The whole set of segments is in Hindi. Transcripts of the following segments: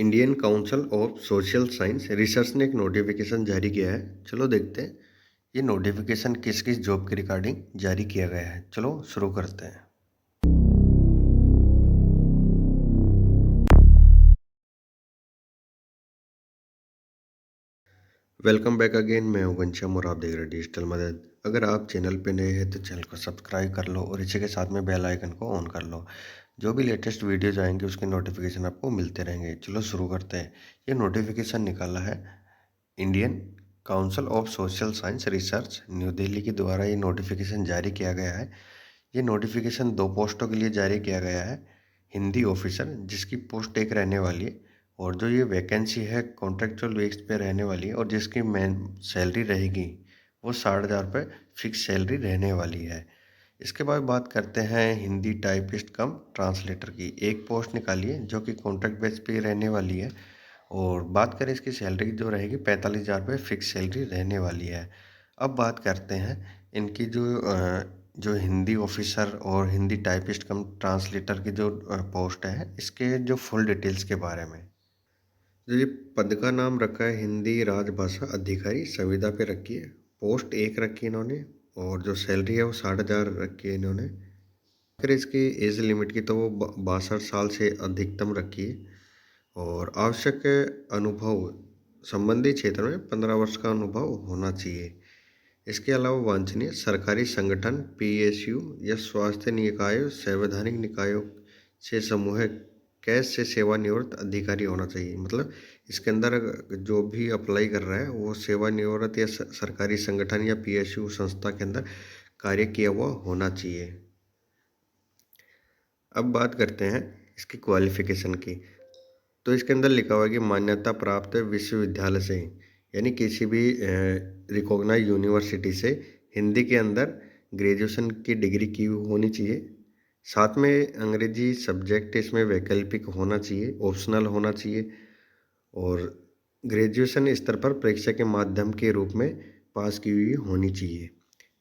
Indian council of social science research ने एक नोटिफिकेशन जारी किया है। चलो देखते हैं ये नोटिफिकेशन किस किस जॉब के रिगार्डिंग जारी किया गया है। चलो शुरू करते हैं। Welcome back again. मैं हूं घनश्याम और आप देख रहे हैं डिजिटल मदद। अगर आप चैनल पे नए हैं तो चैनल को सब्सक्राइब कर लो और इसी के साथ में बेल आइकन को ऑन कर लो। जो भी लेटेस्ट वीडियोज आएंगे उसके नोटिफिकेशन आपको मिलते रहेंगे। चलो शुरू करते हैं। ये नोटिफिकेशन निकाला है Indian council of social science research new Delhi के द्वारा। ये नोटिफिकेशन जारी किया गया है। ये नोटिफिकेशन 2 पोस्टों के लिए जारी किया गया है। हिंदी ऑफिसर जिसकी पोस्ट एक रहने वाली है, और जो ये वैकेंसी है कॉन्ट्रेक्चुअल बेस पे रहने वाली है, और जिसकी मेन सैलरी रहेगी वो 60,000 रुपये फिक्स सैलरी रहने वाली है। इसके बाद बात करते हैं हिंदी टाइपिस्ट कम ट्रांसलेटर की। एक पोस्ट निकाली है जो कि कॉन्ट्रैक्ट बेस पे रहने वाली है, और बात करें इसकी सैलरी जो रहेगी 45,000 रुपये फिक्स सैलरी रहने वाली है। अब बात करते हैं इनकी जो हिंदी ऑफिसर और हिंदी टाइपिस्ट कम ट्रांसलेटर की जो पोस्ट है, इसके जो फुल डिटेल्स के बारे में। जो ये पद का नाम रखा है हिंदी राजभाषा अधिकारी संविदा पे रखी है। पोस्ट एक रखी है इन्होंने, और जो सैलरी है वो 60,000 रखी है इन्होंने। फिर इसकी एज लिमिट की तो वो 62 साल से अधिकतम रखी है, और आवश्यक अनुभव संबंधित क्षेत्र में 15 वर्ष का अनुभव होना चाहिए। इसके अलावा वांछनीय सरकारी संगठन, पीएसयू या स्वास्थ्य निकायों, संवैधानिक निकायों से समूह कैश से सेवानिवृत्त अधिकारी होना चाहिए। मतलब इसके अंदर जो भी अप्लाई कर रहा है वो सेवानिवृत्त या सरकारी संगठन या पीएसयू संस्था के अंदर कार्य किया हुआ होना चाहिए। अब बात करते हैं इसकी क्वालिफिकेशन की। तो इसके अंदर लिखा हुआ है कि मान्यता प्राप्त विश्वविद्यालय से, यानी किसी भी रिकॉग्नाइज यूनिवर्सिटी से हिंदी के अंदर ग्रेजुएशन की डिग्री की होनी चाहिए। साथ में अंग्रेजी सब्जेक्ट इसमें वैकल्पिक होना चाहिए, ऑप्शनल होना चाहिए, और ग्रेजुएशन स्तर पर परीक्षा के माध्यम के रूप में पास की हुई होनी चाहिए।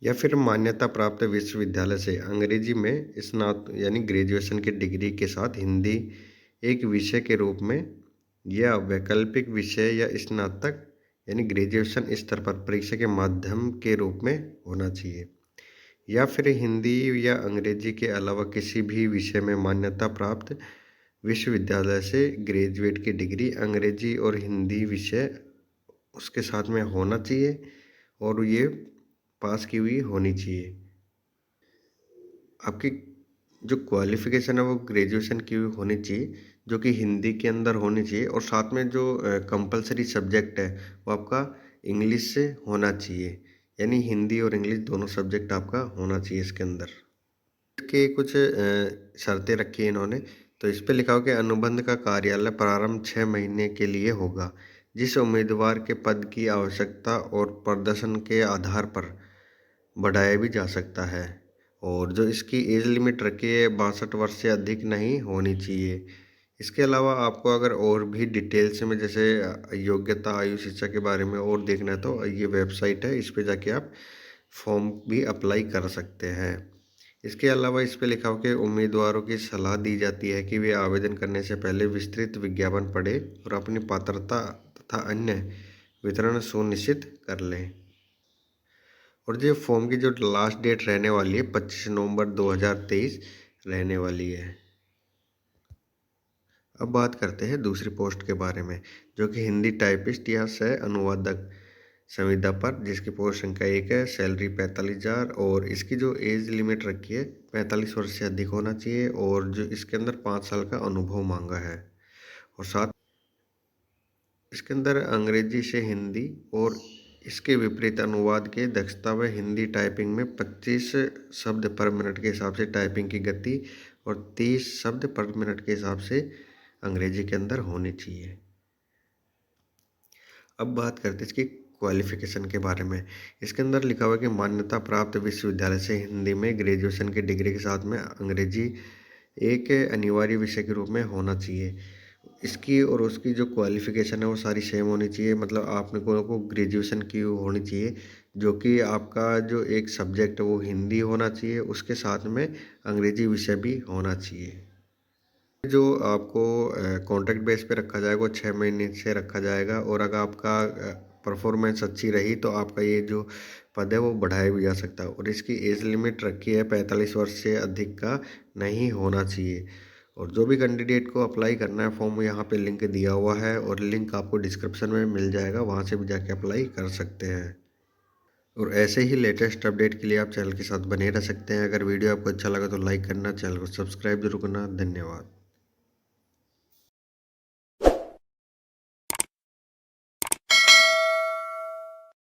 या फिर मान्यता प्राप्त विश्वविद्यालय से अंग्रेजी में स्नातक यानी ग्रेजुएशन की डिग्री के साथ हिंदी एक विषय के रूप में या वैकल्पिक विषय या स्नातक यानी ग्रेजुएशन स्तर पर परीक्षा के माध्यम के रूप में होना चाहिए। या फिर हिंदी या अंग्रेजी के अलावा किसी भी विषय में मान्यता प्राप्त विश्वविद्यालय से ग्रेजुएट की डिग्री अंग्रेजी और हिंदी विषय उसके साथ में होना चाहिए, और ये पास की हुई होनी चाहिए। आपकी जो क्वालिफ़िकेशन है वो ग्रेजुएशन की हुई होनी चाहिए, जो कि हिंदी के अंदर होनी चाहिए, और साथ में जो कंपलसरी सब्जेक्ट है वो आपका इंग्लिश से होना चाहिए। यानी हिंदी और इंग्लिश दोनों सब्जेक्ट आपका होना चाहिए इसके अंदर। के कुछ शर्तें रखी हैं इन्होंने। तो इस पे लिखा हो कि अनुबंध का कार्यालय प्रारंभ 6 महीने के लिए होगा। जिस उम्मीदवार के पद की आवश्यकता और प्रदर्शन के आधार पर बढ़ाया भी जा सकता है, और जो इसकी एज लिमिट रखी है 62 वर्ष से अधिक नहीं होनी चाहिए। इसके अलावा आपको अगर और भी डिटेल्स में जैसे योग्यता, आयु, शिक्षा के बारे में और देखना है तो ये वेबसाइट है, इस पे जाके आप फॉर्म भी अप्लाई कर सकते हैं। इसके अलावा इस पे लिखा हो कि उम्मीदवारों की सलाह दी जाती है कि वे आवेदन करने से पहले विस्तृत विज्ञापन पढ़ें और अपनी पात्रता तथा अन्य वितरण सुनिश्चित कर लें। और जो फॉर्म की जो लास्ट डेट रहने वाली है 25 नवंबर 2023 रहने वाली है। अब बात करते हैं दूसरी पोस्ट के बारे में, जो कि हिंदी टाइपिस्ट या सह अनुवादक संविदा पर, जिसकी पोस्ट संख्या 1 है। सैलरी 45,000, और इसकी जो एज लिमिट रखी है 45 वर्ष से अधिक होना चाहिए, और जो इसके अंदर 5 साल का अनुभव मांगा है। और साथ इसके अंदर अंग्रेजी से हिंदी और इसके विपरीत अनुवाद के दक्षता व हिंदी टाइपिंग में 25 शब्द पर मिनट के हिसाब से टाइपिंग की गति और 30 शब्द पर मिनट के हिसाब से अंग्रेजी के अंदर होनी चाहिए। अब बात करते हैं इसकी क्वालिफिकेशन के बारे में। इसके अंदर लिखा हुआ है कि मान्यता प्राप्त विश्वविद्यालय से हिंदी में ग्रेजुएशन की डिग्री के साथ में अंग्रेजी एक अनिवार्य विषय के रूप में होना चाहिए। इसकी और उसकी जो क्वालिफिकेशन है वो सारी सेम होनी चाहिए। मतलब आपने को ग्रेजुएशन की होनी चाहिए, जो कि आपका जो एक सब्जेक्ट है वो हिंदी होना चाहिए, उसके साथ में अंग्रेजी विषय भी होना चाहिए। जो आपको कॉन्ट्रैक्ट बेस पे रखा जाएगा वो 6 महीने से रखा जाएगा और अगर आपका परफॉर्मेंस अच्छी रही तो आपका ये जो पद है वो बढ़ाया भी जा सकता है और इसकी एज लिमिट रखी है 45 वर्ष से अधिक का नहीं होना चाहिए। और जो भी कैंडिडेट को अप्लाई करना है फॉर्म, यहाँ पे लिंक दिया हुआ है और लिंक आपको डिस्क्रिप्शन में मिल जाएगा, वहाँ से भी जाके अप्लाई कर सकते हैं। और ऐसे ही लेटेस्ट अपडेट के लिए आप चैनल के साथ बने रह सकते हैं। अगर वीडियो आपको अच्छा लगा तो लाइक करना, चैनल को सब्सक्राइब जरूर करना। धन्यवाद।